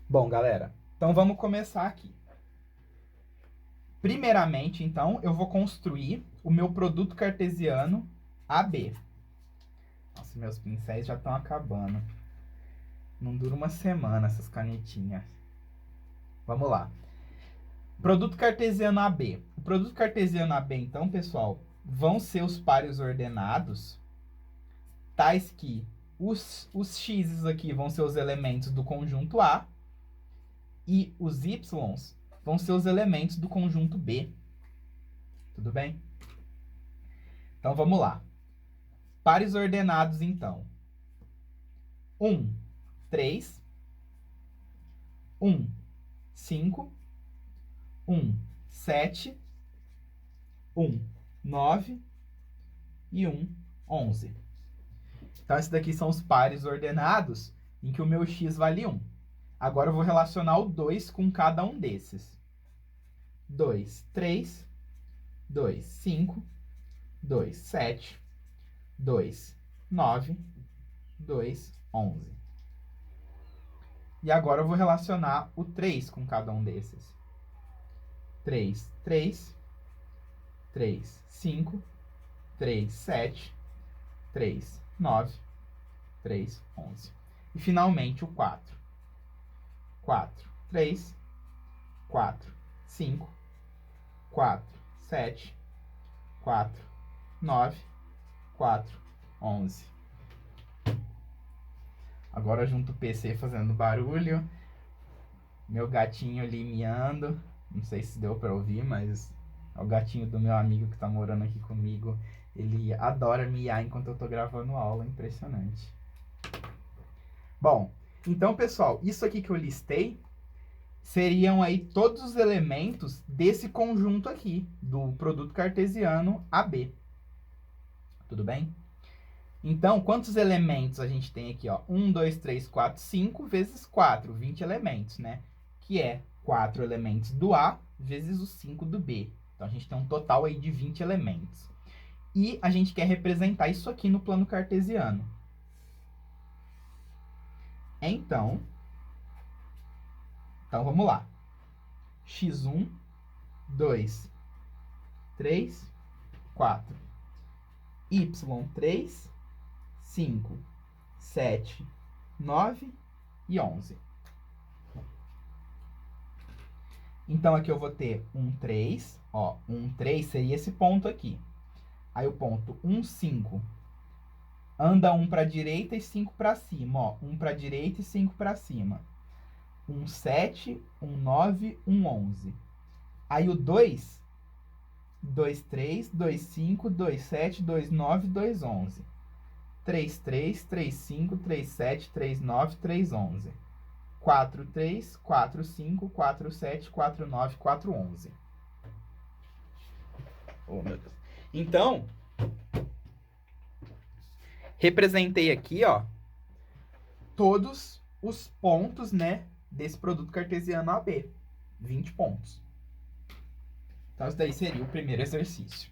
Bom, galera, então vamos começar aqui. Primeiramente, então, eu vou construir o meu produto cartesiano AB. Nossa, meus pincéis já estão acabando. Não dura uma semana essas canetinhas. Vamos lá. Produto cartesiano AB. O produto cartesiano AB, então, pessoal, vão ser os pares ordenados, tais que os x's aqui vão ser os elementos do conjunto A e os y's vão ser os elementos do conjunto B. Tudo bem? Então, vamos lá. Pares ordenados, então. 1, 3. 1, 5. 1, 7. 1, 9. E 1, 11. Então, esses daqui são os pares ordenados em que o meu x vale 1. Agora, eu vou relacionar o 2 com cada um desses. 2, 3. 2, 5. 2, 7. 2, 9. 2, 11. E agora eu vou relacionar o 3 com cada um desses. 3, 3. 3, 5. 3, 7. 3, 9. 3, 11. E finalmente o 4. 4, 3. 4, 5. 4, 7. 4, 9. 4, 11. Agora junto o PC fazendo barulho. Meu gatinho ali miando. Não sei se deu pra ouvir, mas é o gatinho do meu amigo que tá morando aqui comigo. Ele adora miar enquanto eu tô gravando aula. Impressionante. Bom, então, pessoal, isso aqui que eu listei seriam aí todos os elementos desse conjunto aqui, do produto cartesiano AB. Tudo bem? Então, quantos elementos a gente tem aqui? Ó? 1, 2, 3, 4, 5 vezes 4, 20 elementos, né? Que é 4 elementos do A vezes os 5 do B. Então, a gente tem um total aí de 20 elementos. E a gente quer representar isso aqui no plano cartesiano. Então, vamos lá. x1, 2, 3, 4. y3, 5, 7, 9 e 11. Então, aqui eu vou ter 1, 3. Ó, 1, 3 seria esse ponto aqui. Aí o ponto 1, 5. Anda 1 para a direita e 5 para cima. Ó, 1 para a direita e 5 para cima. 1, 7, 1, 9, 1, 11. Aí o 2, 2, 3, 2, 5, 2, 7, 2, 9, 2, 11. 3, 3, 3, 5, 3, 7, 3, 9, 3, 11. 4, 3, 4, 5, 4, 7, 4, 9, 4, 11. Oh, meu Deus. Então, representei aqui, ó, todos os pontos, né, desse produto cartesiano AB. 20 pontos. Então, isso daí seria o primeiro exercício.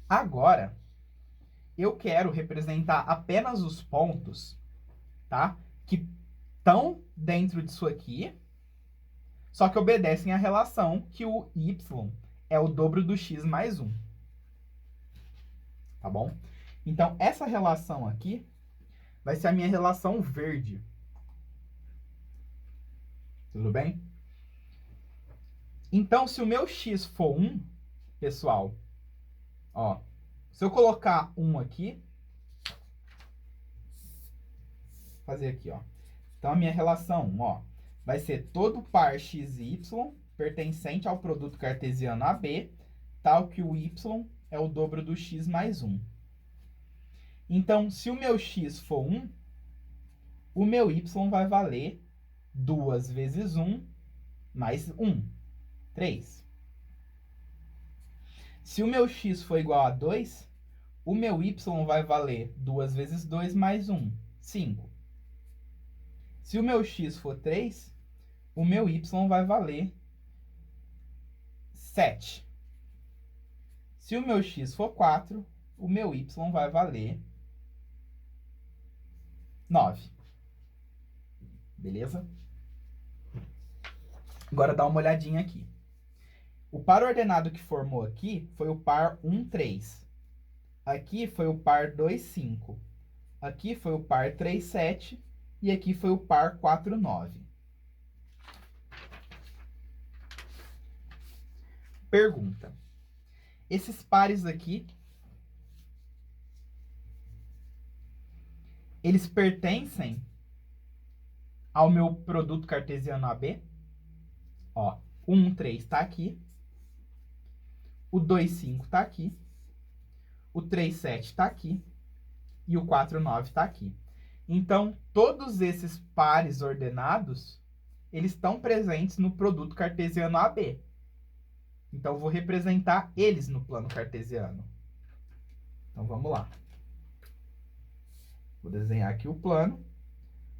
Agora, eu quero representar apenas os pontos, tá? Que estão dentro disso aqui, só que obedecem à relação que o y é o dobro do x mais 1. Tá bom? Então, essa relação aqui vai ser a minha relação verde. Tudo bem? Então, se o meu x for 1, pessoal, ó, se eu colocar 1 aqui, fazer aqui, ó. Então, a minha relação 1, ó, vai ser todo par xy pertencente ao produto cartesiano AB, tal que o y é o dobro do x mais 1. Então, se o meu x for 1, o meu y vai valer 2 vezes 1 mais 1, 3. Se o meu x for igual a 2, o meu y vai valer 2 vezes 2 mais 1, 5. Se o meu x for 3, o meu y vai valer 7. Se o meu x for 4, o meu y vai valer 9. Beleza? Agora dá uma olhadinha aqui. O par ordenado que formou aqui foi o par 1, 3. Aqui foi o par 2, 5. Aqui foi o par 3, 7. E aqui foi o par 4, 9. Pergunta. Esses pares aqui, eles pertencem ao meu produto cartesiano AB? Ó, o 1, 3 está aqui. O 2, 5 está aqui. O 3, 7 está aqui. E o 4, 9 está aqui. Então, todos esses pares ordenados, eles estão presentes no produto cartesiano AB. Então, vou representar eles no plano cartesiano. Então, vamos lá. Vou desenhar aqui o plano.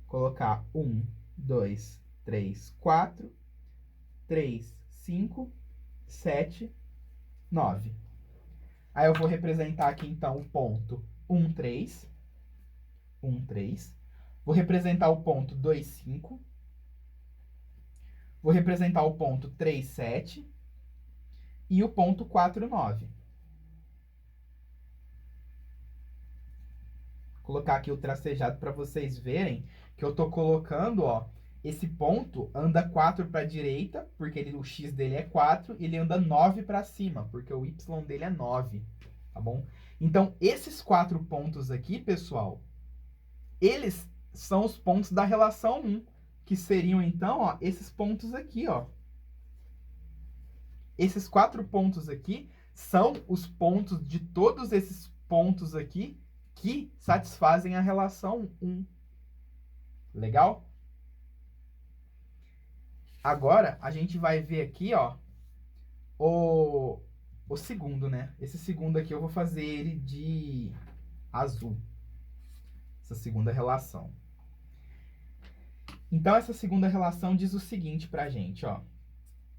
Colocar 1, 2, 3, 4, 3, 5, 7, 9. Aí eu vou representar aqui, então, o ponto 1, 3. 1, 3. Vou representar o ponto 2, 5. Vou representar o ponto 3, 7. E o ponto 4, 9. Vou colocar aqui o tracejado para vocês verem que eu estou colocando, ó, esse ponto anda 4 para a direita, porque o x dele é 4, e ele anda 9 para cima, porque o y dele é 9, tá bom? Então, esses 4 pontos aqui, pessoal, eles são os pontos da relação 1, que seriam, então, ó, esses pontos aqui, ó. Esses 4 pontos aqui são os pontos de todos esses pontos aqui que satisfazem a relação 1. Legal? Agora, a gente vai ver aqui, ó, o segundo, né? Esse segundo aqui eu vou fazer ele de azul. Essa segunda relação. Então, essa segunda relação diz o seguinte pra gente, ó.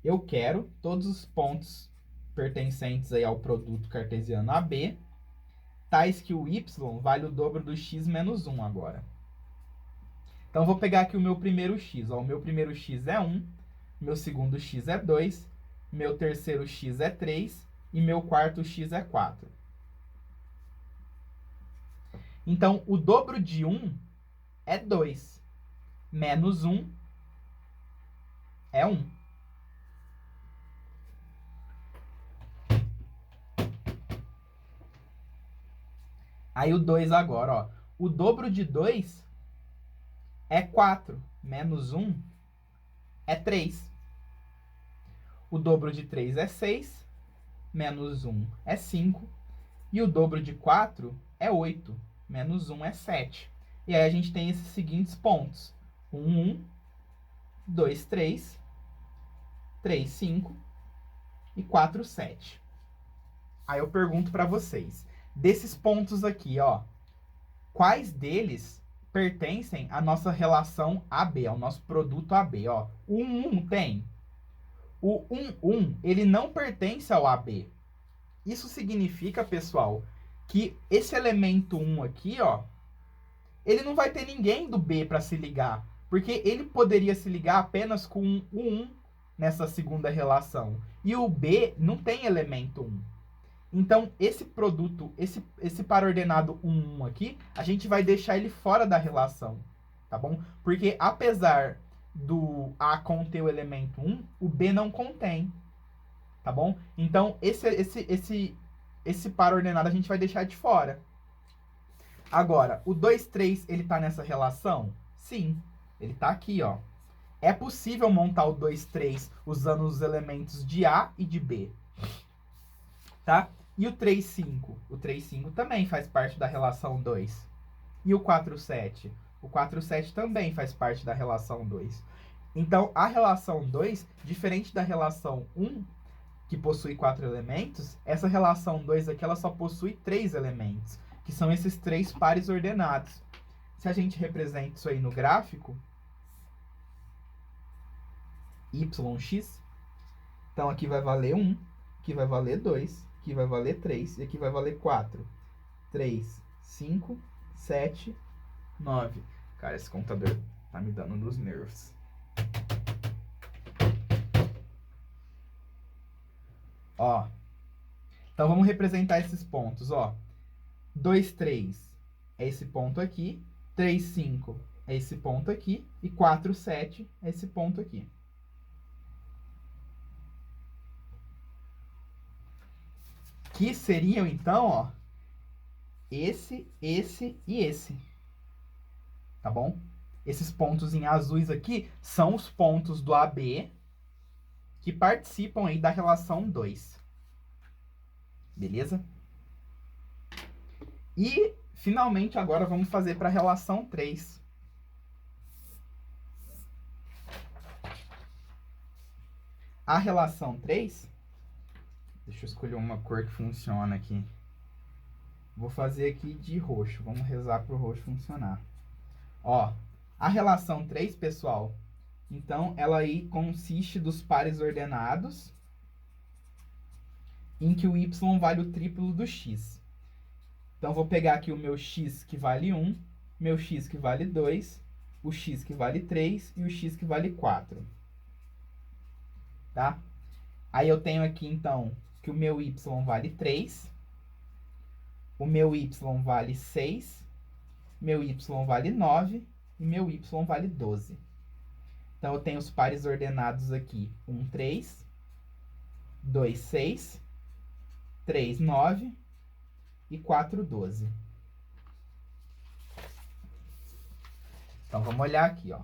Eu quero todos os pontos pertencentes aí ao produto cartesiano AB, tais que o y vale o dobro do x menos 1 agora. Então, vou pegar aqui o meu primeiro x. Ó. O meu primeiro x é 1, meu segundo x é 2, meu terceiro x é 3 e meu quarto x é 4. Então, o dobro de 1 é 2, menos 1 é 1. Aí o 2 agora, ó. O dobro de 2 é 4, menos 1 é 3. O dobro de 3 é 6, menos 1 é 5. E o dobro de 4 é 8, menos 1 é 7. E aí a gente tem esses seguintes pontos. 1, 1, 2, 3, 3, 5 e 4, 7. Aí eu pergunto para vocês, desses pontos aqui, ó, quais deles pertencem à nossa relação AB, ao nosso produto AB, ó? O 1, 1 tem. O 1, 1, ele não pertence ao AB. Isso significa, pessoal, que esse elemento 1 aqui, ó, ele não vai ter ninguém do B para se ligar, porque ele poderia se ligar apenas com o 1 nessa segunda relação. E o B não tem elemento 1. Então, esse produto, esse par ordenado 1, 1 aqui, a gente vai deixar ele fora da relação, tá bom? Porque apesar do A conter o elemento 1, o B não contém, tá bom? Então, esse par ordenado a gente vai deixar de fora. Agora, o 2, 3, ele tá nessa relação? Sim, ele tá aqui, ó. É possível montar o 2, 3 usando os elementos de A e de B, tá? E o 3, 5? O 3, 5 também faz parte da relação 2. E o 4, 7? O 4, 7 também faz parte da relação 2. Então, a relação 2, diferente da relação 1, que possui 4 elementos, essa relação 2 aqui ela só possui 3 elementos, que são esses 3 pares ordenados. Se a gente representa isso aí no gráfico, yx. Então, aqui vai valer 1, aqui vai valer 2, aqui vai valer 3 e aqui vai valer 4. 3, 5, 7, 9. Cara, esse computador tá me dando nos nervos. Ó. Então, vamos representar esses pontos, ó. 2, 3 é esse ponto aqui. 3, 5 é esse ponto aqui. E 4, 7 é esse ponto aqui. Que seriam, então, ó, esse e esse. Tá bom? Esses pontos em azuis aqui são os pontos do AB que participam aí da relação 2. Beleza? E, finalmente, agora vamos fazer para a relação 3. A relação 3... Deixa eu escolher uma cor que funciona aqui. Vou fazer aqui de roxo. Vamos rezar para o roxo funcionar. Ó, a relação 3, pessoal, então, ela aí consiste dos pares ordenados em que o y vale o triplo do x. Então, vou pegar aqui o meu x que vale 1, meu x que vale 2, o x que vale 3 e o x que vale 4. Tá? Aí eu tenho aqui, então, que o meu y vale 3, o meu y vale 6, meu y vale 9 e meu y vale 12. Então, eu tenho os pares ordenados aqui, 1, 3, 2, 6, 3, 9 e 4, 12. Então, vamos olhar aqui, ó.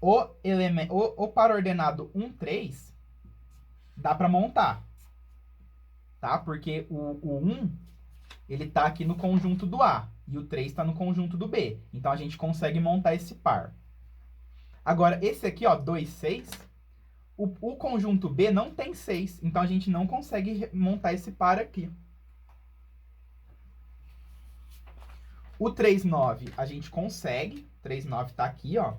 O par ordenado 1, 3 dá para montar, tá? Porque o 1, ele tá aqui no conjunto do A e o 3 está no conjunto do B. Então, a gente consegue montar esse par. Agora, esse aqui, ó, 2, 6, o conjunto B não tem 6, então a gente não consegue montar esse par aqui. O 3, 9 a gente consegue, 3, 9 tá aqui, ó.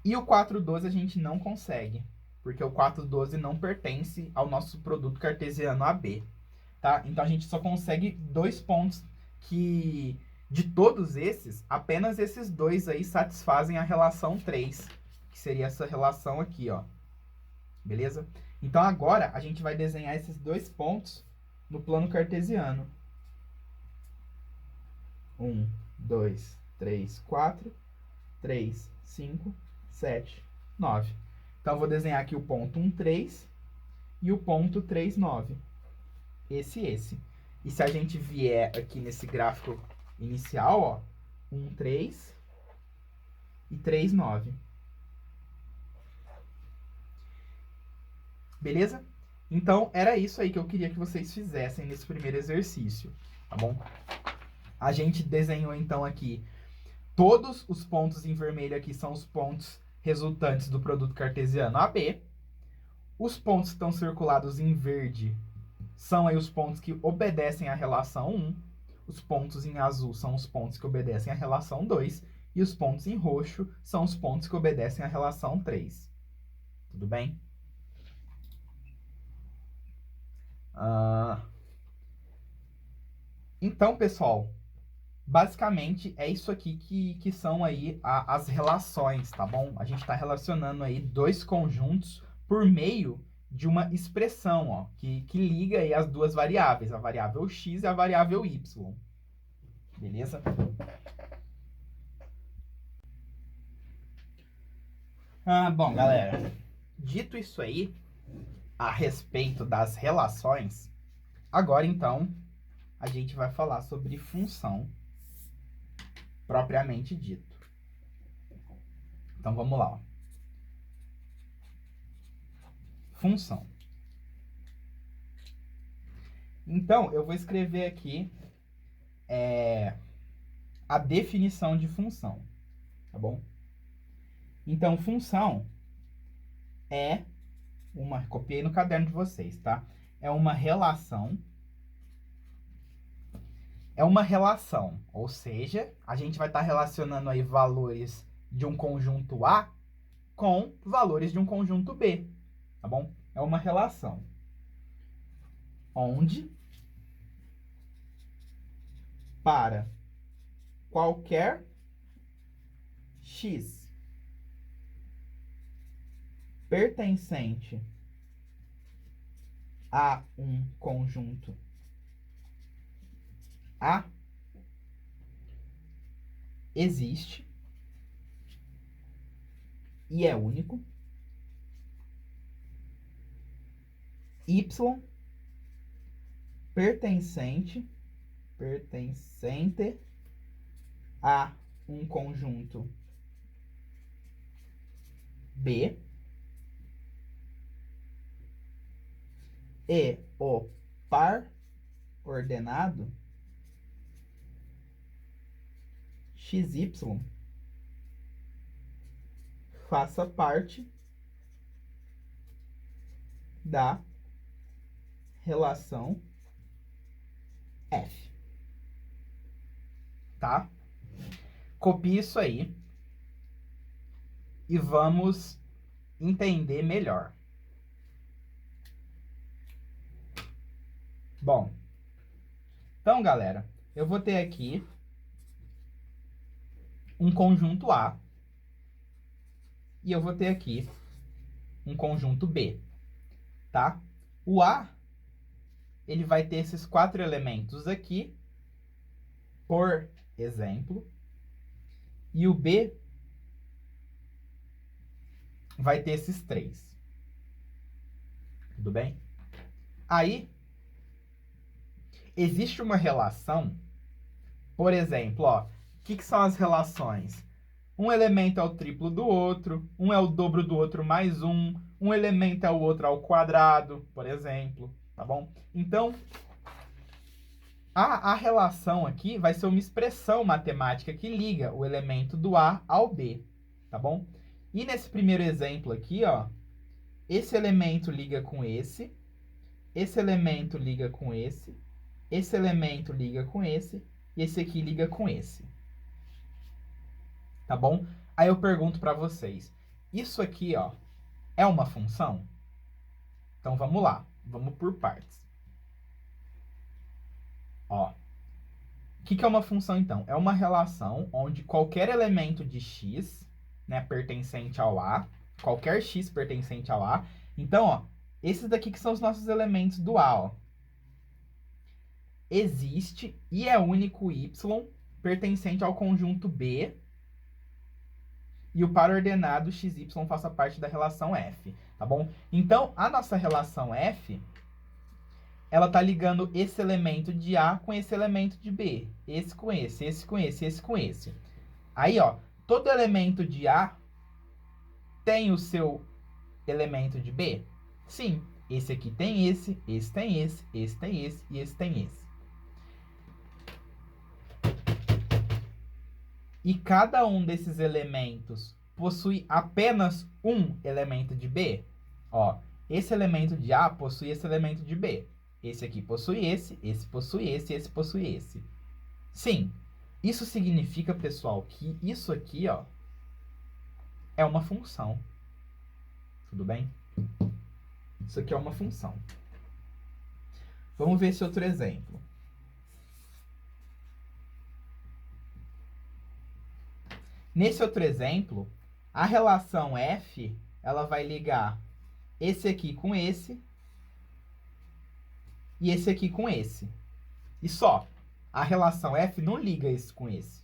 E o 4, 12 a gente não consegue, porque o 4, 12 não pertence ao nosso produto cartesiano AB, tá? Então a gente só consegue 2 pontos que, de todos esses, apenas esses 2 aí satisfazem a relação 3, que seria essa relação aqui, ó. Beleza? Então agora a gente vai desenhar esses 2 pontos no plano cartesiano. 1, 2, 3, 4, 3, 5, 7, 9. Então, eu vou desenhar aqui o ponto 1, 3 e o ponto 3, 9. Esse e esse. E se a gente vier aqui nesse gráfico inicial, ó, 1, 3 e 3, 9. Beleza? Então, era isso aí que eu queria que vocês fizessem nesse primeiro exercício, tá bom? A gente desenhou, então, aqui todos os pontos em vermelho aqui são os pontos resultantes do produto cartesiano AB. Os pontos que estão circulados em verde são aí os pontos que obedecem à relação 1. Os pontos em azul são os pontos que obedecem à relação 2. E os pontos em roxo são os pontos que obedecem à relação 3. Tudo bem? Então, pessoal, basicamente é isso aqui que são aí as relações, tá bom? A gente está relacionando aí 2 conjuntos por meio de uma expressão, ó, que liga aí as 2 variáveis, a variável x e a variável y. Beleza? Bom, galera, dito isso aí a respeito das relações, agora então a gente vai falar sobre função propriamente dito. Então vamos lá, ó. Função. Então, eu vou escrever aqui a definição de função, tá bom? Então, função é uma... Copiei no caderno de vocês, tá? É uma relação é uma relação, ou seja, a gente vai estar relacionando aí valores de um conjunto A com valores de um conjunto B, tá bom? É uma relação onde para qualquer x pertencente a um conjunto A existe e é único y pertencente a um conjunto B e o par ordenado xy faça parte da relação F. Tá? Copie isso aí e vamos entender melhor. Bom, então, galera, eu vou ter aqui um conjunto A e eu vou ter aqui um conjunto B, tá? O A, ele vai ter esses 4 elementos aqui, por exemplo, e o B vai ter esses 3. Tudo bem? Aí, existe uma relação, por exemplo, ó, o que são as relações? Um elemento é o triplo do outro, um é o dobro do outro mais um elemento é o outro ao quadrado, por exemplo, tá bom? Então, a relação aqui vai ser uma expressão matemática que liga o elemento do A ao B, tá bom? E nesse primeiro exemplo aqui, ó, esse elemento liga com esse elemento liga com esse elemento liga com esse, e esse aqui liga com esse. Tá bom? Aí eu pergunto para vocês, isso aqui, ó, é uma função? Então vamos lá, vamos por partes. Ó, o que é uma função então? É uma relação onde qualquer elemento de x, né, pertencente ao A, qualquer x pertencente ao A. Então, ó, esses daqui que são os nossos elementos do A, ó. Existe e é único y pertencente ao conjunto B e o par ordenado xy faça parte da relação F, tá bom? Então, a nossa relação F, ela tá ligando esse elemento de A com esse elemento de B, esse com esse, esse com esse, esse com esse. Aí, ó, todo elemento de A tem o seu elemento de B? Sim, esse aqui tem esse tem esse tem esse e esse tem esse. E cada um desses elementos possui apenas um elemento de B? Ó, esse elemento de A possui esse elemento de B. Esse aqui possui esse possui esse possui esse. Sim, isso significa, pessoal, que isso aqui, ó, é uma função. Tudo bem? Isso aqui é uma função. Vamos ver esse outro exemplo. Nesse outro exemplo, a relação F, ela vai ligar esse aqui com esse e esse aqui com esse. E só. A relação F não liga esse com esse.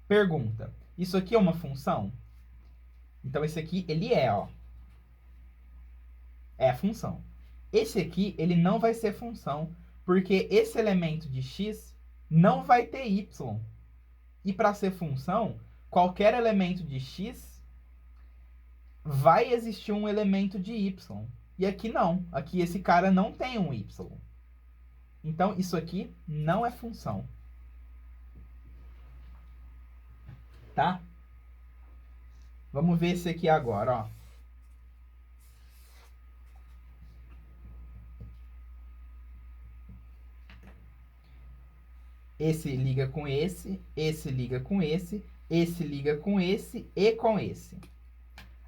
Pergunta, isso aqui é uma função? Então, esse aqui, ele é, ó. É a função. Esse aqui, ele não vai ser função, porque esse elemento de x não vai ter y. E para ser função, qualquer elemento de x vai existir um elemento de y. E aqui não. Aqui esse cara não tem um y. Então, isso aqui não é função. Tá? Vamos ver esse aqui agora, ó. esse liga com esse liga com esse liga com esse e com esse.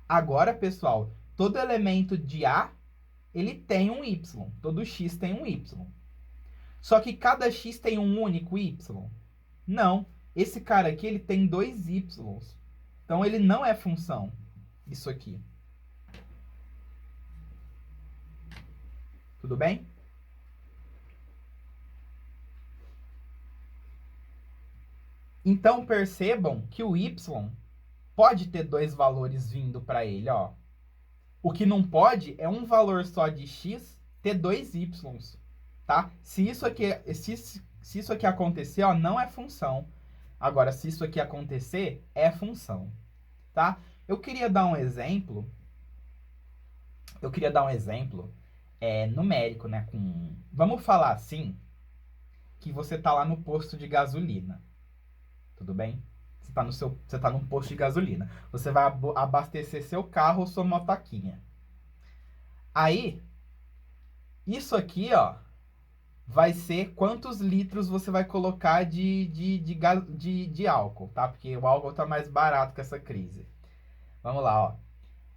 Agora, pessoal, todo elemento de A, ele tem um Y. Todo X tem um Y. Só que cada X tem um único Y? Não. Esse cara aqui, ele tem dois Y. Então, ele não é função. Isso aqui. Tudo bem? Então, percebam que o Y pode ter dois valores vindo para ele, ó. O que não pode é um valor só de X ter dois Ys, tá? Se isso aqui acontecer, ó, não é função. Agora, se isso aqui acontecer, é função, tá? Eu queria dar um exemplo. Numérico, né? Vamos falar assim, que você tá lá no posto de gasolina. Tudo bem? Você tá num posto de gasolina. Você vai abastecer seu carro ou sua motoquinha. Aí, isso aqui, ó, vai ser quantos litros você vai colocar de álcool, tá? Porque o álcool tá mais barato que essa crise. Vamos lá, ó.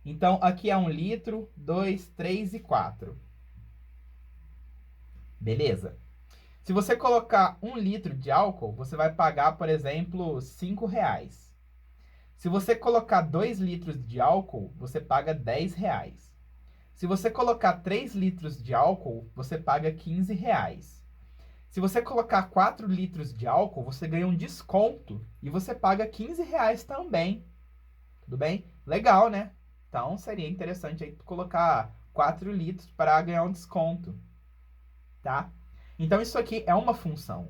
Então, aqui é 1 litro, 2, 3 e 4. Beleza? Se você colocar 1 litro de álcool, você vai pagar, por exemplo, R$5. Se você colocar 2 litros de álcool, você paga R$10. Se você colocar 3 litros de álcool, você paga R$15. Se você colocar 4 litros de álcool, você ganha um desconto e você paga R$15 também. Tudo bem? Legal, né? Então, seria interessante aí colocar 4 litros para ganhar um desconto. Tá? Então, isso aqui é uma função.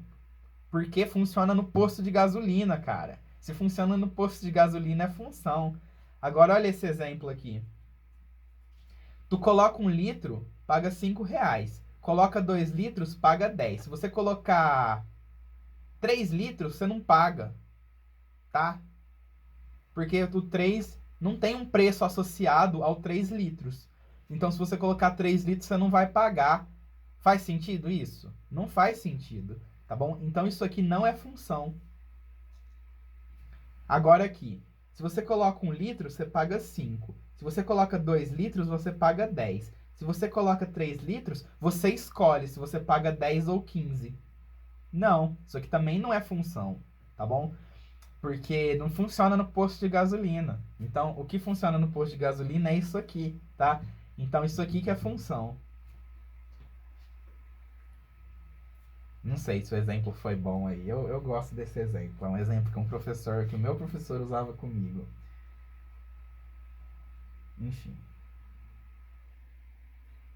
Porque funciona no posto de gasolina, cara. Se funciona no posto de gasolina, é função. Agora, olha esse exemplo aqui. Tu coloca 1 litro, paga R$5. Coloca 2 litros, paga 10. Se você colocar 3 litros, você não paga. Tá? Porque o 3 não tem um preço associado ao 3 litros. Então, se você colocar 3 litros, você não vai pagar. Faz sentido isso? Não faz sentido. Tá bom? Então, isso aqui não é função. Agora aqui. Se você coloca 1 litro, você paga 5. Se você coloca 2 litros, você paga 10. Se você coloca 3 litros, você escolhe se você paga 10 ou 15. Não, isso aqui também não é função, tá bom? Porque não funciona no posto de gasolina. Então, o que funciona no posto de gasolina é isso aqui, tá? Então, isso aqui que é função. Não sei se o exemplo foi bom aí. Eu gosto desse exemplo. É um exemplo que o meu professor usava comigo. Enfim.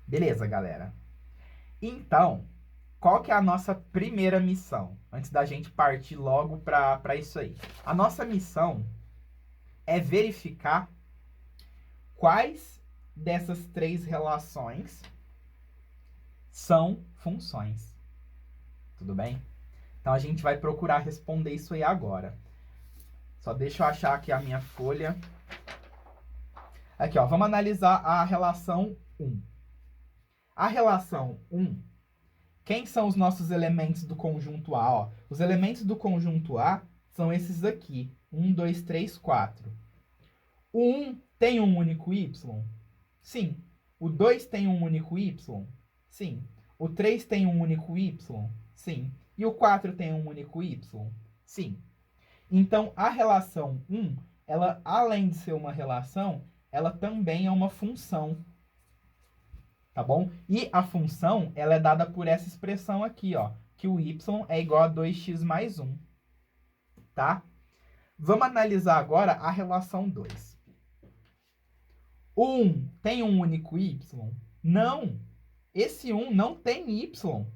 Beleza, galera. Então, qual que é a nossa primeira missão? Antes da gente partir logo para isso aí. A nossa missão é verificar quais dessas 3 relações são funções. Tudo bem? Então, a gente vai procurar responder isso aí agora. Só deixa eu achar aqui a minha folha. Aqui, ó. Vamos analisar a relação 1. A relação 1, quem são os nossos elementos do conjunto A? Ó, os elementos do conjunto A são esses aqui. 1, 2, 3, 4. O 1 tem um único Y? Sim. O 2 tem um único Y? Sim. O 3 tem um único Y? Sim. E o 4 tem um único Y? Sim. Então, a relação 1, ela, além de ser uma relação, ela também é uma função. Tá bom? E a função, ela é dada por essa expressão aqui, ó. Que o y é igual a 2x mais 1. Tá? Vamos analisar agora a relação 2. O 1 tem um único y? Não. Esse 1 não tem y.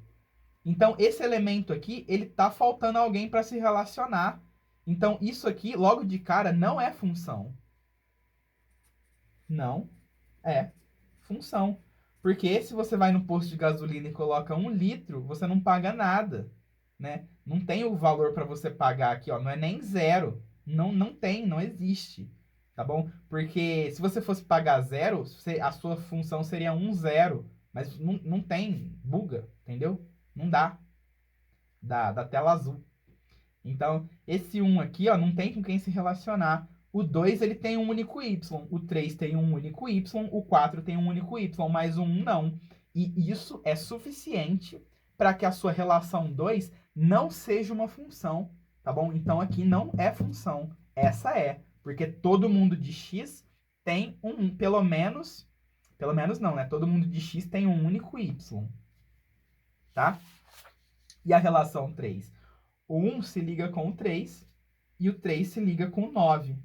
Então, esse elemento aqui, ele tá faltando alguém para se relacionar. Então, isso aqui, logo de cara, não é função. Não é função. Porque se você vai no posto de gasolina e coloca 1 litro, você não paga nada, né? Não tem o valor para você pagar aqui, ó. Não é nem 0. Não tem, não existe, tá bom? Porque se você fosse pagar 0, a sua função seria 1, 0. Mas não tem, buga, entendeu? Não dá. Da tela azul. Então, esse 1 aqui, ó, não tem com quem se relacionar. O 2, ele tem um único y. O 3 tem um único y. O 4 tem um único y, mas o 1 não. E isso é suficiente para que a sua relação 2 não seja uma função, tá bom? Então, aqui não é função. Essa é, porque todo mundo de x tem pelo menos não, né? Todo mundo de x tem um único y, tá? E a relação 3? O 1 se liga com o 3 e o 3 se liga com o 9.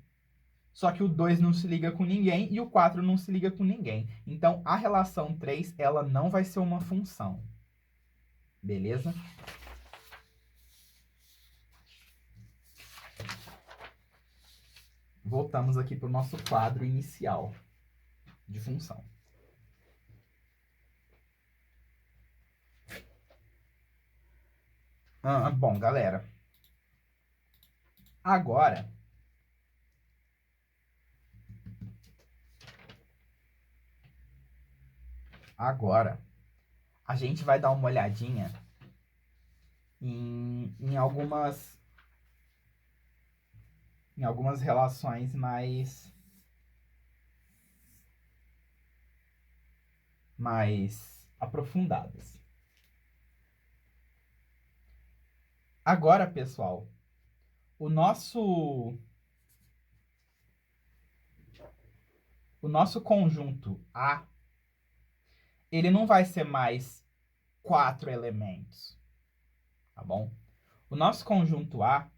Só que o 2 não se liga com ninguém e o 4 não se liga com ninguém. Então, a relação 3, ela não vai ser uma função. Beleza? Voltamos aqui para o nosso quadro inicial de função. Bom, galera. Agora, a gente vai dar uma olhadinha em algumas relações mais aprofundadas. Agora, pessoal, o nosso conjunto A, ele não vai ser mais 4 elementos, tá bom? O nosso conjunto A,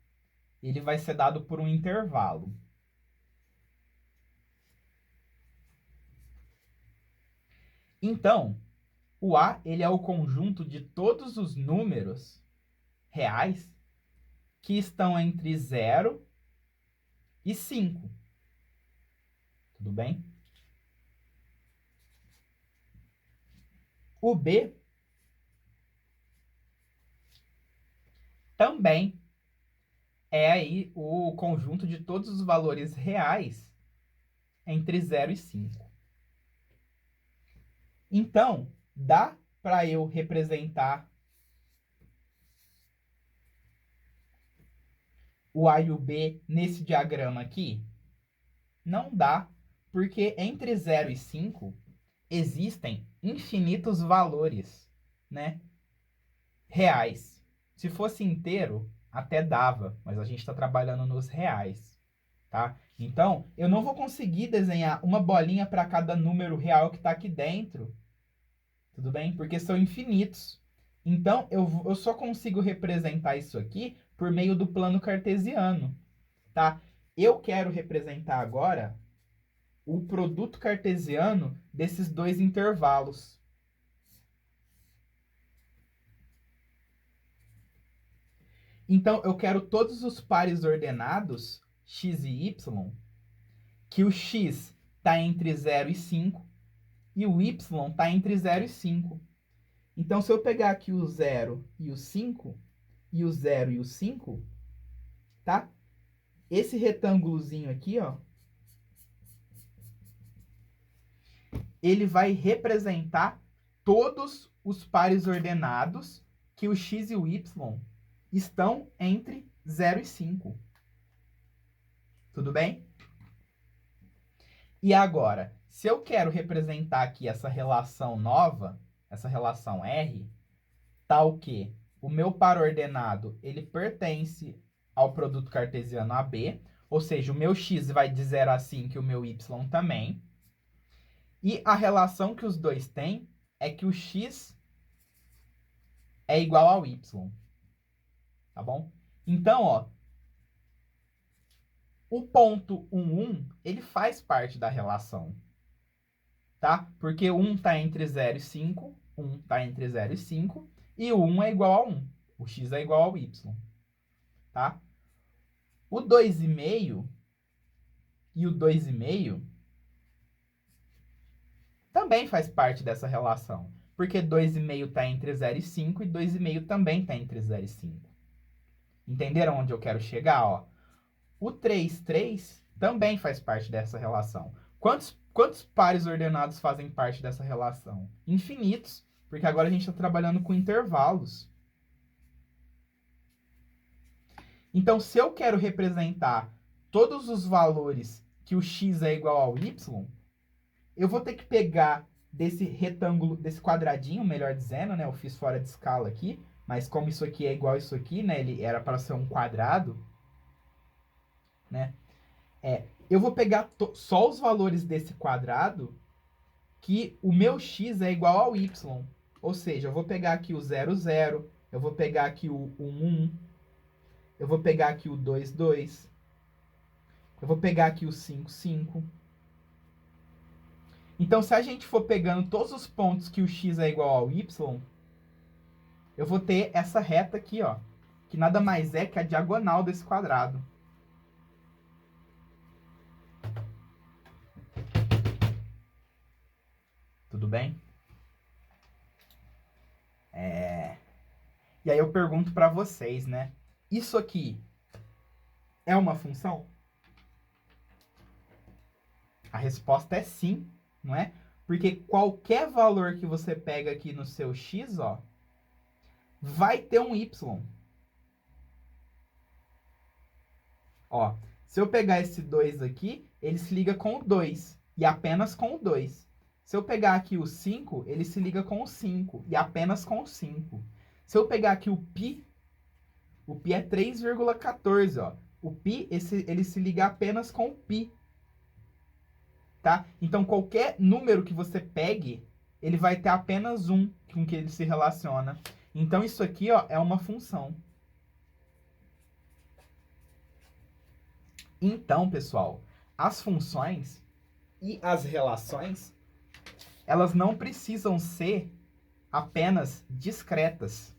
ele vai ser dado por um intervalo. Então, o A, ele é o conjunto de todos os números reais que estão entre 0 e 5. Tudo bem? O B também é aí o conjunto de todos os valores reais entre 0 e 5. Então, dá para eu representar o A e o B nesse diagrama aqui? Não dá, porque entre 0 e 5 existem infinitos valores, né, reais. Se fosse inteiro, até dava, mas a gente está trabalhando nos reais, tá? Então, eu não vou conseguir desenhar uma bolinha para cada número real que está aqui dentro, tudo bem? Porque são infinitos. Então, eu só consigo representar isso aqui por meio do plano cartesiano, tá? Eu quero representar agora o produto cartesiano desses dois intervalos. Então, eu quero todos os pares ordenados, x e y, que o x está entre 0 e 5 e o y está entre 0 e 5. Então, se eu pegar aqui o 0 e o 5, e o 0 e o 5, tá? Esse retângulozinho aqui, ó, ele vai representar todos os pares ordenados que o x e o y estão entre 0 e 5. Tudo bem? E agora, se eu quero representar aqui essa relação nova, essa relação R, tal que o meu par ordenado, ele pertence ao produto cartesiano AB, ou seja, o meu x vai de 0 a 5 e o meu y também. E a relação que os dois têm é que o x é igual ao y. Tá bom? Então, ó, o ponto 1, ele faz parte da relação. Tá? Porque 1 está entre 0 e 5, 1 está entre 0 e 5, e o 1 é igual a 1. O x é igual ao y. Tá? O 2,5 e o 2,5 também faz parte dessa relação. Porque 2,5 está entre 0 e 5 e 2,5 também está entre 0 e 5. Entenderam onde eu quero chegar? Ó? O 3,3 também faz parte dessa relação. Quantos pares ordenados fazem parte dessa relação? Infinitos, porque agora a gente está trabalhando com intervalos. Então, se eu quero representar todos os valores que o x é igual ao y, eu vou ter que pegar desse retângulo, desse quadradinho, melhor dizendo, né? Eu fiz fora de escala aqui, mas como isso aqui é igual a isso aqui, né? Ele era para ser um quadrado, né? Eu vou pegar só os valores desse quadrado que o meu x é igual ao y. Ou seja, eu vou pegar aqui o 0, 0, eu vou pegar aqui o 1, 1, eu vou pegar aqui o 2, 2, eu vou pegar aqui o 5, 5. Então, se a gente for pegando todos os pontos que o x é igual ao y, eu vou ter essa reta aqui, ó, que nada mais é que a diagonal desse quadrado. Tudo bem? E aí eu pergunto para vocês, né? Isso aqui é uma função? A resposta é sim, não é? Porque qualquer valor que você pega aqui no seu x, ó, vai ter um y. Ó, se eu pegar esse 2 aqui, ele se liga com o 2 e apenas com o 2. Se eu pegar aqui o 5, ele se liga com o 5 e apenas com o 5. Se eu pegar aqui o π é 3,14, ó. O π, ele se liga apenas com o π. Tá? Então, qualquer número que você pegue, ele vai ter apenas um com que ele se relaciona. Então, isso aqui, ó, é uma função. Então, pessoal, as funções e as relações, elas não precisam ser apenas discretas,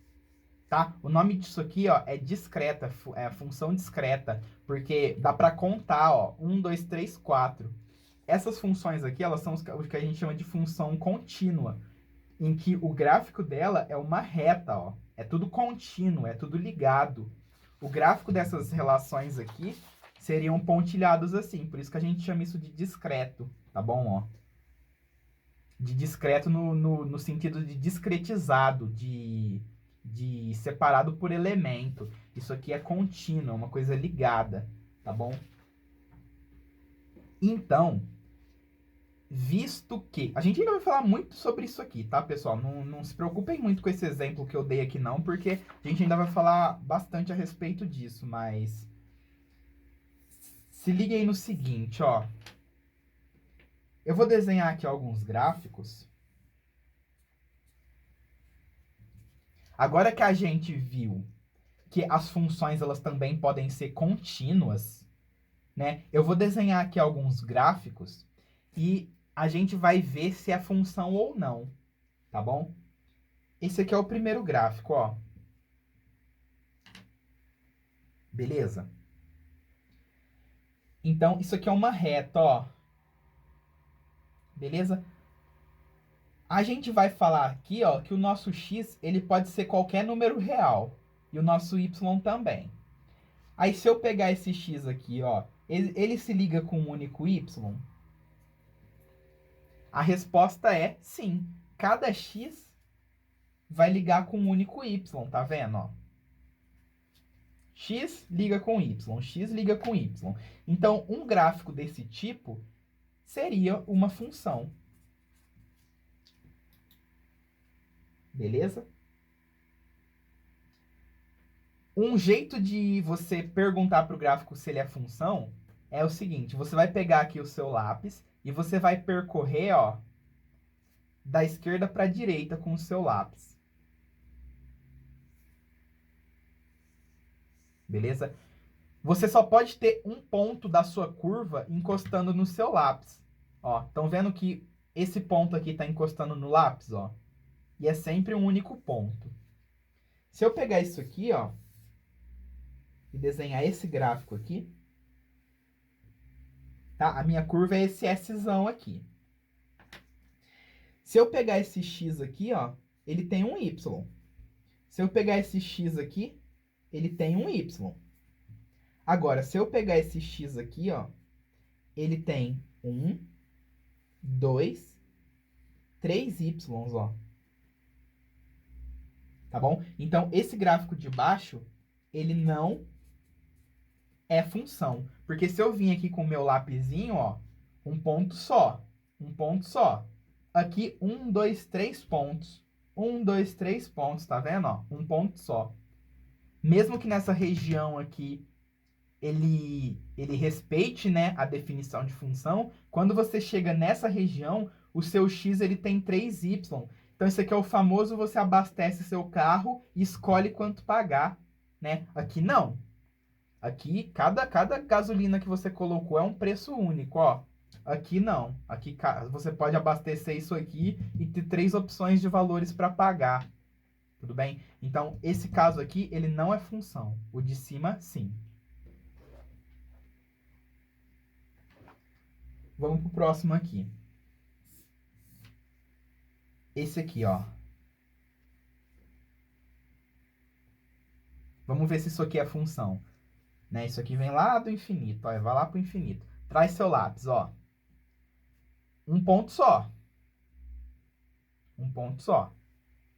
tá? O nome disso aqui, ó, é discreta, é função discreta, porque dá para contar, ó, 1, 2, 3, 4. Essas funções aqui, elas são o que a gente chama de função contínua, em que o gráfico dela é uma reta, ó. É tudo contínuo, é tudo ligado. O gráfico dessas relações aqui seriam pontilhados assim, por isso que a gente chama isso de discreto, tá bom, ó? De discreto no sentido de discretizado, de separado por elemento. Isso aqui é contínuo, é uma coisa ligada, tá bom? Então, visto que... A gente ainda vai falar muito sobre isso aqui, tá, pessoal? Não se preocupem muito com esse exemplo que eu dei aqui, não, porque a gente ainda vai falar bastante a respeito disso, mas... Se liga aí no seguinte, ó. Eu vou desenhar aqui alguns gráficos. Agora que a gente viu que as funções elas também podem ser contínuas, né? Eu vou desenhar aqui alguns gráficos e a gente vai ver se é função ou não, tá bom? Esse aqui é o primeiro gráfico, ó. Beleza? Então, isso aqui é uma reta, ó. Beleza? A gente vai falar aqui, ó, que o nosso x, ele pode ser qualquer número real. E o nosso y também. Aí, se eu pegar esse x aqui, ó, ele se liga com um único y? A resposta é sim. Cada x vai ligar com um único y, tá vendo, ó? X liga com y, x liga com y. Então, um gráfico desse tipo seria uma função. Beleza? Um jeito de você perguntar para o gráfico se ele é função é o seguinte: você vai pegar aqui o seu lápis e você vai percorrer, ó, da esquerda para a direita com o seu lápis. Beleza? Você só pode ter um ponto da sua curva encostando no seu lápis. Ó, estão vendo que esse ponto aqui está encostando no lápis, ó? E é sempre um único ponto. Se eu pegar isso aqui, ó, e desenhar esse gráfico aqui, tá? A minha curva é esse Szão aqui. Se eu pegar esse x aqui, ó, ele tem um y. Se eu pegar esse x aqui, ele tem um y. Agora, se eu pegar esse x aqui, ó, ele tem 1, 2, 3 y, ó. Tá bom? Então, esse gráfico de baixo, ele não é função. Porque se eu vim aqui com o meu lapisinho, ó, um ponto só. Aqui, 1, 2, 3 pontos. 1, 2, 3 pontos, tá vendo? Ó, um ponto só. Mesmo que nessa região aqui ele respeite, né, a definição de função, quando você chega nessa região, o seu x ele tem 3y. Então, isso aqui é o famoso você abastece seu carro e escolhe quanto pagar, né? Aqui não. Aqui, cada gasolina que você colocou é um preço único, ó. Aqui não. Aqui você pode abastecer isso aqui e ter 3 opções de valores para pagar. Tudo bem? Então, esse caso aqui, ele não é função. O de cima, sim. Vamos pro próximo aqui. Esse aqui, ó. Vamos ver se isso aqui é função. Né? Isso aqui vem lá do infinito, ó. Vai lá pro infinito. Traz seu lápis, ó. Um ponto só. Um ponto só.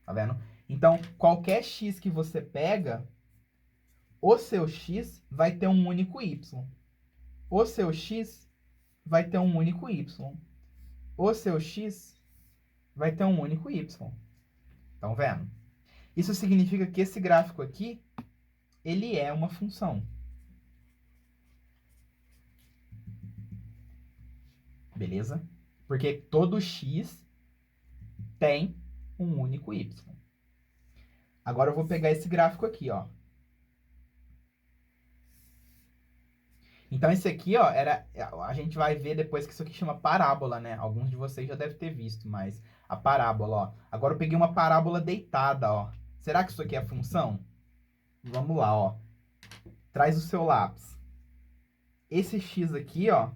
Tá vendo? Então, qualquer x que você pega, o seu x vai ter um único y. O seu x vai ter um único y. O seu x vai ter um único y. Estão vendo? Isso significa que esse gráfico aqui, ele é uma função. Beleza? Porque todo x tem um único y. Agora eu vou pegar esse gráfico aqui, ó. Então esse aqui, ó, a gente vai ver depois que isso aqui chama parábola, né? Alguns de vocês já devem ter visto, mas a parábola, ó. Agora eu peguei uma parábola deitada, ó. Será que isso aqui é função? Vamos lá, ó. Traz o seu lápis. Esse x aqui, ó,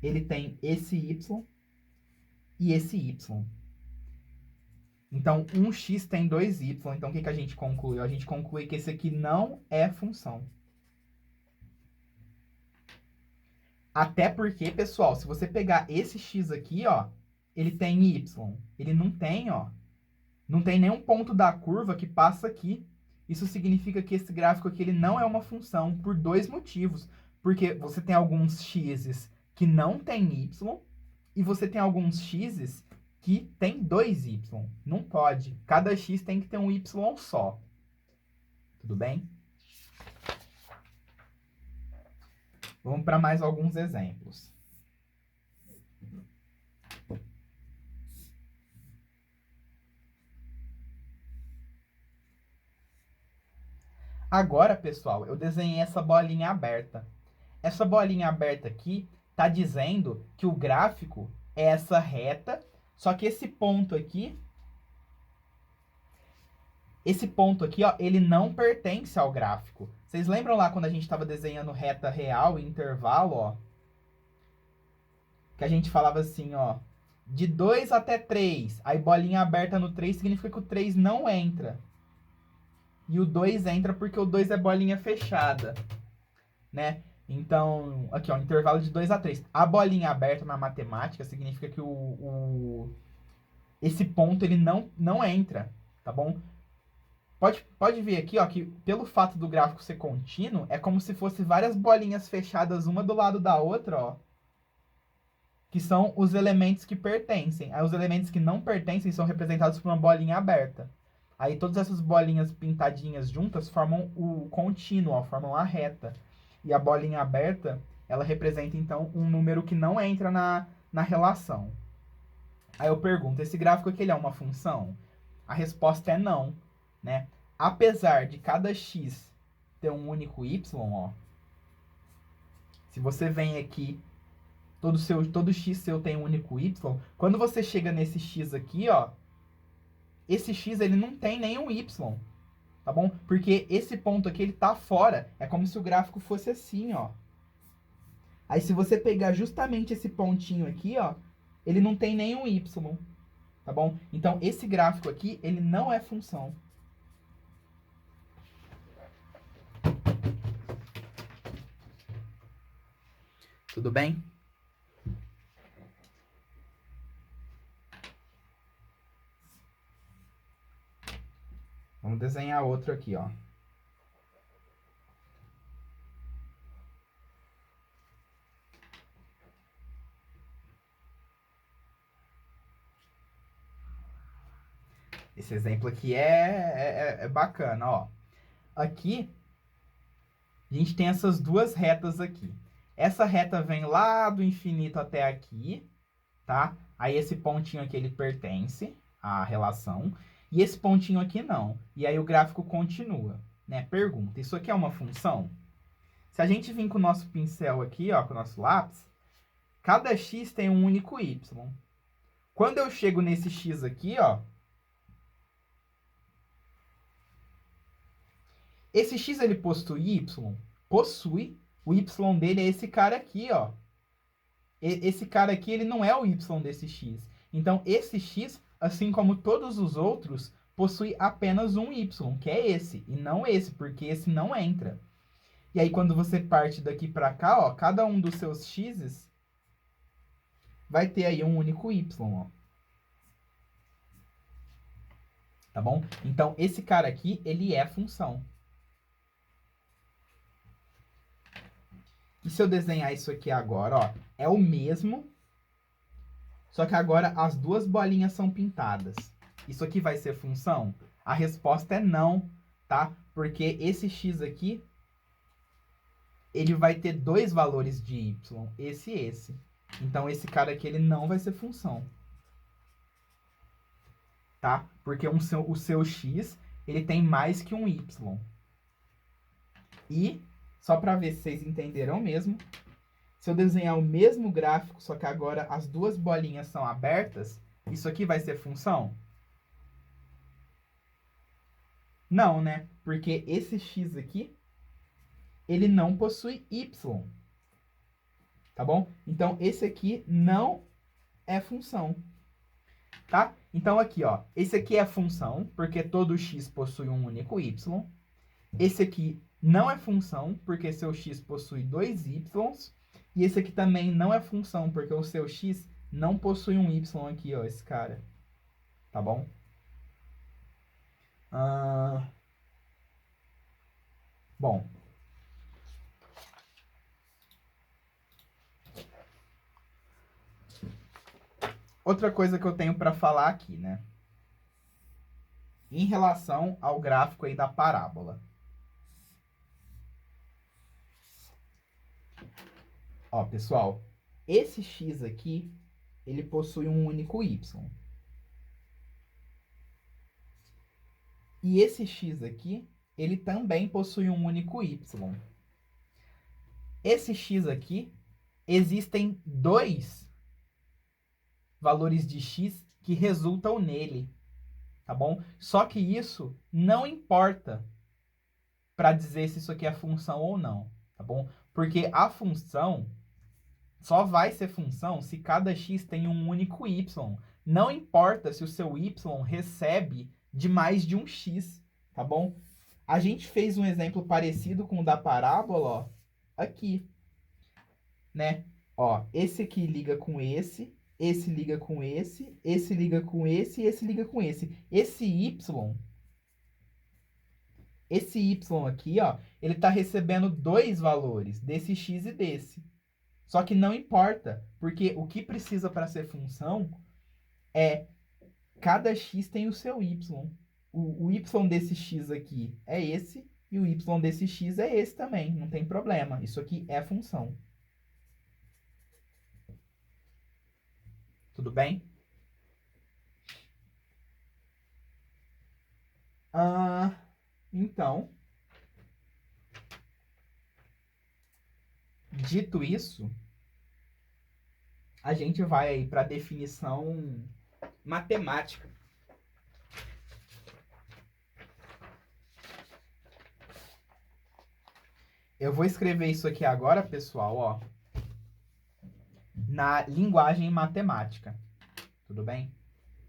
ele tem esse y e esse y. Então, um x tem 2y. Então, o que a gente concluiu? A gente conclui que esse aqui não é função. Até porque, pessoal, se você pegar esse x aqui, ó, ele tem y. Ele não tem, ó. Não tem nenhum ponto da curva que passa aqui. Isso significa que esse gráfico aqui ele não é uma função por 2 motivos. Porque você tem alguns x's que não tem y e você tem alguns x's que tem 2y. Não pode. Cada x tem que ter um y só. Tudo bem? Vamos para mais alguns exemplos. Agora, pessoal, eu desenhei essa bolinha aberta. Essa bolinha aberta aqui está dizendo que o gráfico é essa reta, só que esse ponto aqui, ó, ele não pertence ao gráfico. Vocês lembram lá quando a gente estava desenhando reta real e intervalo, ó? Que a gente falava assim, ó, de 2 até 3. Aí bolinha aberta no 3 significa que o 3 não entra. E o 2 entra porque o 2 é bolinha fechada, né? Então, aqui, ó, intervalo de 2 a 3. A bolinha aberta na matemática significa que esse ponto ele não entra, tá bom? Pode ver aqui, ó, que pelo fato do gráfico ser contínuo, é como se fosse várias bolinhas fechadas uma do lado da outra, ó, que são os elementos que pertencem. Aí os elementos que não pertencem são representados por uma bolinha aberta. Aí todas essas bolinhas pintadinhas juntas formam o contínuo, ó, formam a reta. E a bolinha aberta, ela representa então um número que não entra na relação. Aí eu pergunto, esse gráfico aqui ele é uma função? A resposta é não, né? Apesar de cada x ter um único y, ó, se você vem aqui, todo x seu tem um único y, quando você chega nesse x aqui, ó, esse x ele não tem nenhum y, tá bom? Porque esse ponto aqui ele tá fora, é como se o gráfico fosse assim, ó. Aí se você pegar justamente esse pontinho aqui, ó, ele não tem nenhum y, tá bom? Então esse gráfico aqui, ele não é função. Tudo bem? Vamos desenhar outro aqui, ó. Esse exemplo aqui é bacana, ó. Aqui, a gente tem essas duas retas aqui. Essa reta vem lá do infinito até aqui, tá? Aí esse pontinho aqui, ele pertence à relação. E esse pontinho aqui não. E aí o gráfico continua, né? Pergunta, isso aqui é uma função? Se a gente vir com o nosso pincel aqui, ó, com o nosso lápis, cada x tem um único y. Quando eu chego nesse x aqui, ó, esse x ele possui y? Possui. O y dele é esse cara aqui, ó. Esse cara aqui, ele não é o y desse x. Então, esse x, assim como todos os outros, possui apenas um y, que é esse, e não esse, porque esse não entra. E aí, quando você parte daqui para cá, ó, cada um dos seus x's vai ter aí um único y, ó. Tá bom? Então, esse cara aqui, ele é função. E se eu desenhar isso aqui agora, ó, é o mesmo, só que agora as duas bolinhas são pintadas. Isso aqui vai ser função? A resposta é não, tá? Porque esse x aqui, ele vai ter dois valores de y, esse e esse. Então, esse cara aqui, ele não vai ser função. Tá? Porque o seu x, ele tem mais que um y. E, só para ver se vocês entenderam mesmo, se eu desenhar o mesmo gráfico, só que agora as duas bolinhas são abertas, isso aqui vai ser função? Não, né? Porque esse x aqui, ele não possui y. Tá bom? Então, esse aqui não é função. Tá? Então, aqui, ó. Esse aqui é função, porque todo x possui um único y. Esse aqui não é função, porque seu x possui dois y. E esse aqui também não é função, porque o seu x não possui um y aqui, ó, esse cara. Tá bom? Bom. Outra coisa que eu tenho para falar aqui, né? Em relação ao gráfico aí da parábola. Ó, pessoal, esse x aqui, ele possui um único y. E esse x aqui, ele também possui um único y. Esse x aqui, existem dois valores de x que resultam nele, tá bom? Só que isso não importa para dizer se isso aqui é função ou não, tá bom? Porque a função só vai ser função se cada x tem um único y. Não importa se o seu y recebe de mais de um x, tá bom? A gente fez um exemplo parecido com o da parábola, ó, aqui, né? Ó, esse aqui liga com esse liga com esse liga com esse e esse liga com esse. Esse y aqui, ó, ele está recebendo dois valores, desse x e desse. Só que não importa, porque o que precisa para ser função é cada x tem o seu y. O y desse x aqui é esse e o y desse x é esse também. Não tem problema. Isso aqui é função. Tudo bem? Então, dito isso, a gente vai aí para a definição matemática. Eu vou escrever isso aqui agora, pessoal, ó, na linguagem matemática. Tudo bem?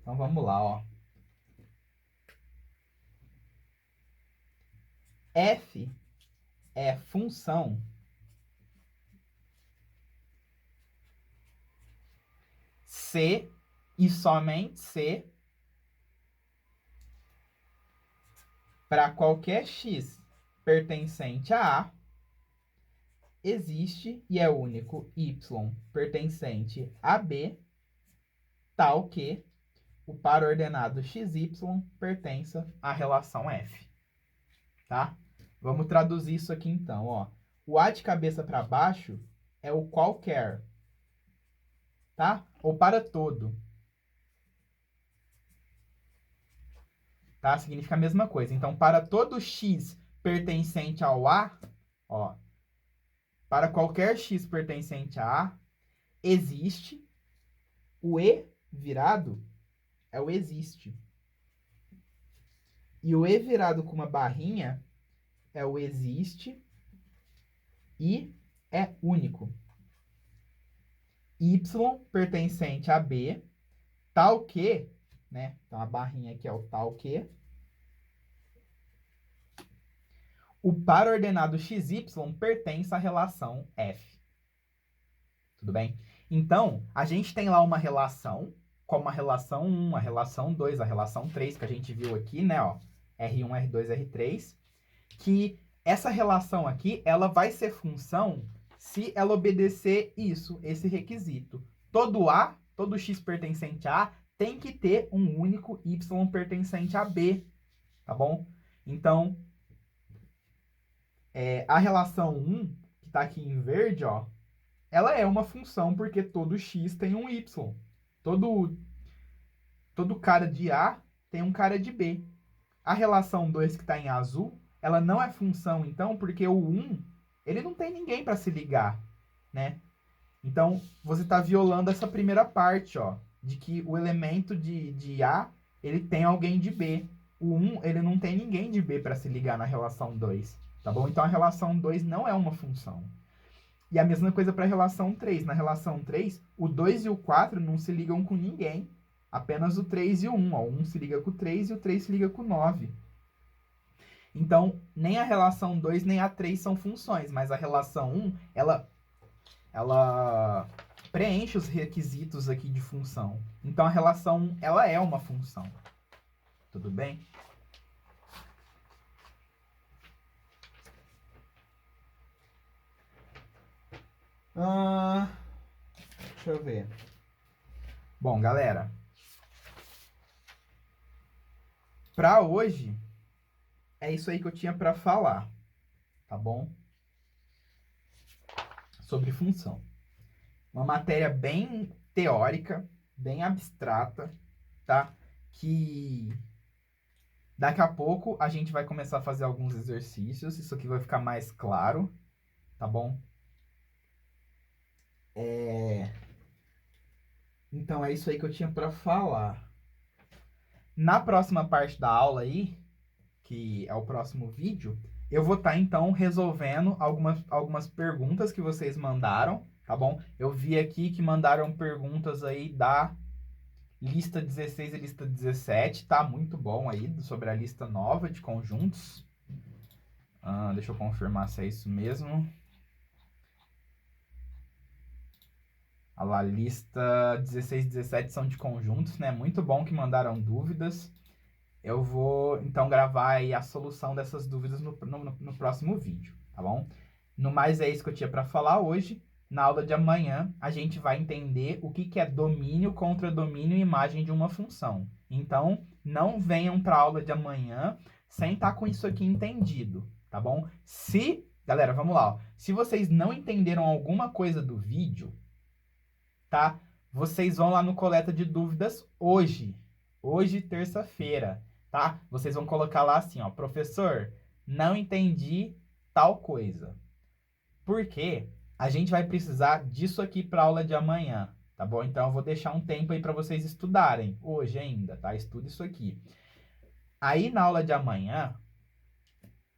Então vamos lá, ó. F é função se e somente se para qualquer x pertencente a A existe e é único y pertencente a B, tal que o par ordenado XY pertença à relação F, tá? Vamos traduzir isso aqui então, ó. O A de cabeça para baixo é o qualquer, tá? Ou para todo, tá? Significa a mesma coisa. Então, para todo X pertencente ao A, ó, para qualquer X pertencente a A, existe, o E virado é o existe. E o E virado com uma barrinha é o existe e é único. Y pertencente a B, tal que, né? Então a barrinha aqui é o tal que. O par ordenado XY pertence à relação F. Tudo bem? Então, a gente tem lá uma relação, como a relação 1, a relação 2, a relação 3, que a gente viu aqui, né? Ó, R1, R2, R3, que essa relação aqui, ela vai ser função se ela obedecer isso, esse requisito. Todo A, todo X pertencente a A, tem que ter um único Y pertencente a B, tá bom? Então, a relação 1, que está aqui em verde, ó, ela é uma função porque todo X tem um Y. Todo cara de A tem um cara de B. A relação 2 que está em azul, ela não é função, então, porque o 1, ele não tem ninguém para se ligar, né? Então, você está violando essa primeira parte, ó, de que o elemento de A, ele tem alguém de B. O 1, ele não tem ninguém de B para se ligar na relação 2, tá bom? Então, a relação 2 não é uma função. E a mesma coisa para a relação 3. Na relação 3, o 2 e o 4 não se ligam com ninguém. Apenas o 3 e o 1. Ó. O 1 se liga com o 3 e o 3 se liga com o 9. Então, nem a relação 2 nem a 3 são funções, mas a relação 1, ela preenche os requisitos aqui de função. Então, a relação 1, ela é uma função. Tudo bem? Deixa eu ver. Bom, galera, para hoje é isso aí que eu tinha para falar, tá bom? Sobre função. Uma matéria bem teórica, bem abstrata, tá? Que daqui a pouco a gente vai começar a fazer alguns exercícios, isso aqui vai ficar mais claro, tá bom? Então é isso aí que eu tinha para falar. Na próxima parte da aula aí, que é o próximo vídeo, eu vou estar então resolvendo algumas perguntas que vocês mandaram, tá bom? Eu vi aqui que mandaram perguntas aí da lista 16 e lista 17, tá muito bom aí, sobre a lista nova de conjuntos. Deixa eu confirmar se é isso mesmo. A lá, lista 16 e 17 são de conjuntos, né? Muito bom que mandaram dúvidas. Eu vou, então, gravar aí a solução dessas dúvidas no próximo vídeo, tá bom? No mais, é isso que eu tinha para falar hoje. Na aula de amanhã, a gente vai entender o que é domínio, contradomínio e imagem de uma função. Então, não venham para a aula de amanhã sem estar com isso aqui entendido, tá bom? Galera, vamos lá. Ó. Se vocês não entenderam alguma coisa do vídeo, tá? Vocês vão lá no coleta de dúvidas hoje, terça-feira, tá? Vocês vão colocar lá assim, ó, professor, não entendi tal coisa. Por quê? A gente vai precisar disso aqui para aula de amanhã, tá bom? Então eu vou deixar um tempo aí para vocês estudarem, hoje ainda, tá? Estuda isso aqui. Aí na aula de amanhã,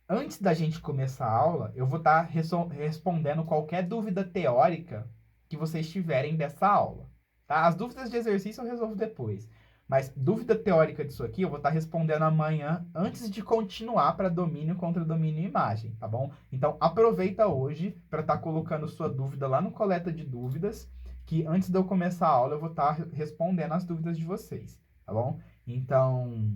antes da gente começar a aula, eu vou estar respondendo qualquer dúvida teórica que vocês tiverem dessa aula. Tá? As dúvidas de exercício eu resolvo depois. Mas dúvida teórica disso aqui eu vou estar respondendo amanhã antes de continuar para domínio, contra domínio e imagem, tá bom? Então aproveita hoje para estar colocando sua dúvida lá no coleta de dúvidas, que antes de eu começar a aula eu vou estar respondendo as dúvidas de vocês, tá bom? Então,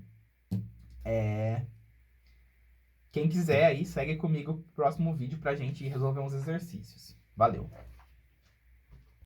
quem quiser aí, segue comigo pro próximo vídeo pra gente resolver uns exercícios. Valeu!